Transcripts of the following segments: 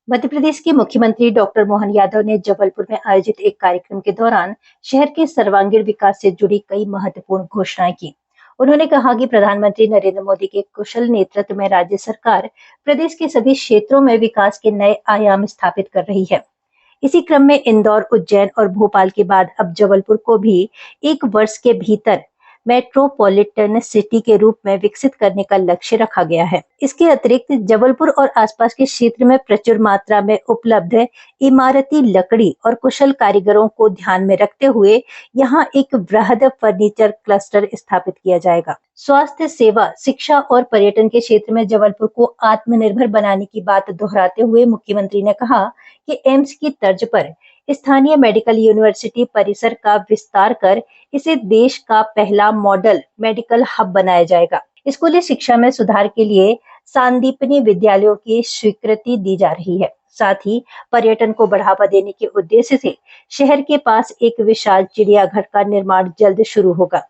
मध्य प्रदेश के मुख्यमंत्री डॉक्टर मोहन यादव ने जबलपुर में आयोजित एक कार्यक्रम के दौरान शहर के सर्वांगीण विकास से जुड़ी कई महत्वपूर्ण घोषणाएं की। उन्होंने कहा कि प्रधानमंत्री नरेंद्र मोदी के कुशल नेतृत्व में राज्य सरकार प्रदेश के सभी क्षेत्रों में विकास के नए आयाम स्थापित कर रही है। इसी क्रम में इंदौर, उज्जैन और भोपाल के बाद अब जबलपुर को भी 1 वर्ष के भीतर मेट्रोपॉलिटन सिटी के रूप में विकसित करने का लक्ष्य रखा गया है। इसके अतिरिक्त जबलपुर और आसपास के क्षेत्र में प्रचुर मात्रा में उपलब्ध इमारती लकड़ी और कुशल कारीगरों को ध्यान में रखते हुए यहाँ एक वृहद फर्नीचर क्लस्टर स्थापित किया जाएगा। स्वास्थ्य सेवा, शिक्षा और पर्यटन के क्षेत्र में जबलपुर को आत्मनिर्भर बनाने की बात दोहराते हुए मुख्यमंत्री ने कहा कि एम्स की तर्ज पर स्थानीय मेडिकल यूनिवर्सिटी परिसर का विस्तार कर इसे देश का पहला मॉडल मेडिकल हब बनाया जाएगा। स्कूली शिक्षा में सुधार के लिए सांदीपनी विद्यालयों की स्वीकृति दी जा रही है। साथ ही पर्यटन को बढ़ावा देने के उद्देश्य से शहर के पास एक विशाल चिड़ियाघर का निर्माण जल्द शुरू होगा,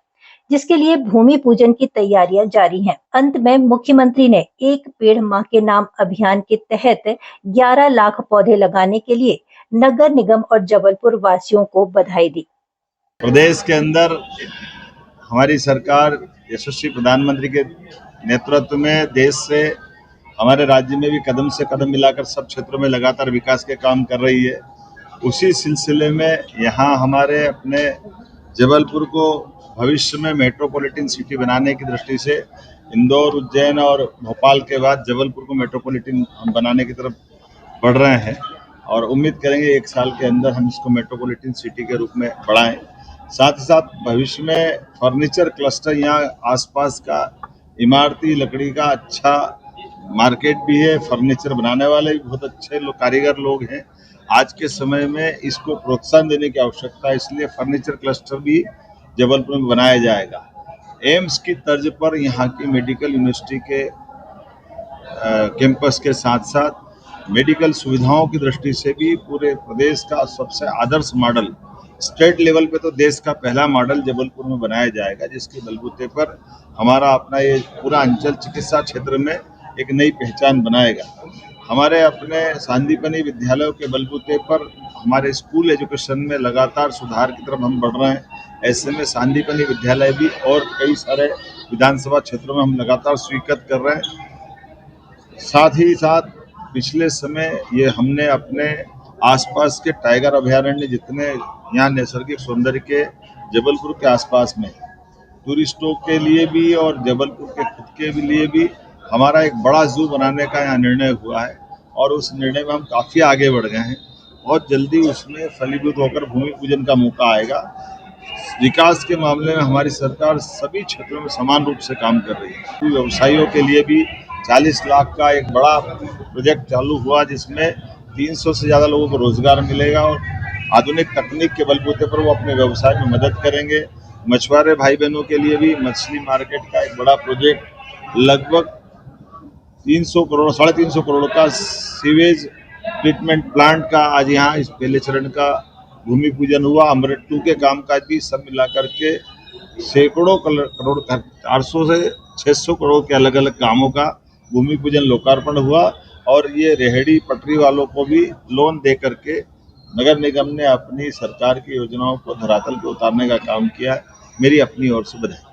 जिसके लिए भूमि पूजन की तैयारियां जारी हैं। अंत में मुख्यमंत्री ने एक पेड़ मां के नाम अभियान के तहत 11 लाख पौधे लगाने के लिए नगर निगम और जबलपुर वासियों को बधाई दी। प्रदेश के अंदर हमारी सरकार यशस्वी प्रधानमंत्री के नेतृत्व में देश से हमारे राज्य में भी कदम से कदम मिलाकर सब क्षेत्रों में लगातार विकास के काम कर रही है। उसी सिलसिले में यहाँ हमारे अपने जबलपुर को भविष्य में मेट्रोपॉलिटन सिटी बनाने की दृष्टि से इंदौर, उज्जैन और भोपाल के बाद जबलपुर को मेट्रोपॉलिटन बनाने की तरफ बढ़ रहे हैं और उम्मीद करेंगे 1 साल के अंदर हम इसको मेट्रोपॉलिटन सिटी के रूप में बढ़ाएं। साथ ही साथ भविष्य में फर्नीचर क्लस्टर यहाँ आसपास का इमारती लकड़ी का अच्छा मार्केट भी है। फर्नीचर बनाने वाले भी बहुत अच्छे कारीगर लोग हैं। आज के समय में इसको प्रोत्साहन देने की आवश्यकता है, इसलिए फर्नीचर क्लस्टर भी जबलपुर में बनाया जाएगा। एम्स की तर्ज पर यहाँ की मेडिकल यूनिवर्सिटी के कैंपस के साथ साथ मेडिकल सुविधाओं की दृष्टि से भी पूरे प्रदेश का सबसे आदर्श मॉडल, स्टेट लेवल पे तो देश का पहला मॉडल जबलपुर में बनाया जाएगा, जिसके बलबूते पर हमारा अपना ये पूरा अंचल चिकित्सा क्षेत्र में एक नई पहचान बनाएगा। हमारे अपने सांदीपनी विद्यालयों के बलबूते पर हमारे स्कूल एजुकेशन में लगातार सुधार की तरफ हम बढ़ रहे हैं। ऐसे में सांदीपनी विद्यालय भी और कई सारे विधानसभा क्षेत्रों में हम लगातार स्वीकृत कर रहे हैं। साथ ही साथ पिछले समय ये हमने अपने आसपास के टाइगर अभयारण्य, जितने यहाँ नैसर्गिक सौंदर्य के जबलपुर के आसपास में टूरिस्टों के लिए भी और जबलपुर के खुद के भी लिए भी हमारा एक बड़ा जू बनाने का यहाँ निर्णय हुआ है और उस निर्णय में हम काफ़ी आगे बढ़ गए हैं। बहुत जल्दी उसमें फलीभूत होकर भूमि पूजन का मौका आएगा। विकास के मामले में हमारी सरकार सभी क्षेत्रों में समान रूप से काम कर रही है। व्यवसायियों के लिए भी 40 लाख का एक बड़ा प्रोजेक्ट चालू हुआ, जिसमें 300 से ज़्यादा लोगों को रोजगार मिलेगा और आधुनिक तकनीक के बलबूते पर वो अपने व्यवसाय में मदद करेंगे। मछुआरे भाई बहनों के लिए भी मछली मार्केट का एक बड़ा प्रोजेक्ट, लगभग 300 करोड़, 350 करोड़ का सीवेज ट्रीटमेंट प्लांट का आज यहाँ इस पहले चरण का भूमि पूजन हुआ। अमृत 2 के कामकाज भी सब मिलाकर के सैकड़ों करोड़, 400 से 600 करोड़ के अलग अलग कामों का भूमि पूजन लोकार्पण हुआ और ये रेहड़ी पटरी वालों को भी लोन दे करके नगर निगम ने अपनी सरकार की योजनाओं को धरातल पर उतारने का काम किया है। मेरी अपनी ओर से बधाई।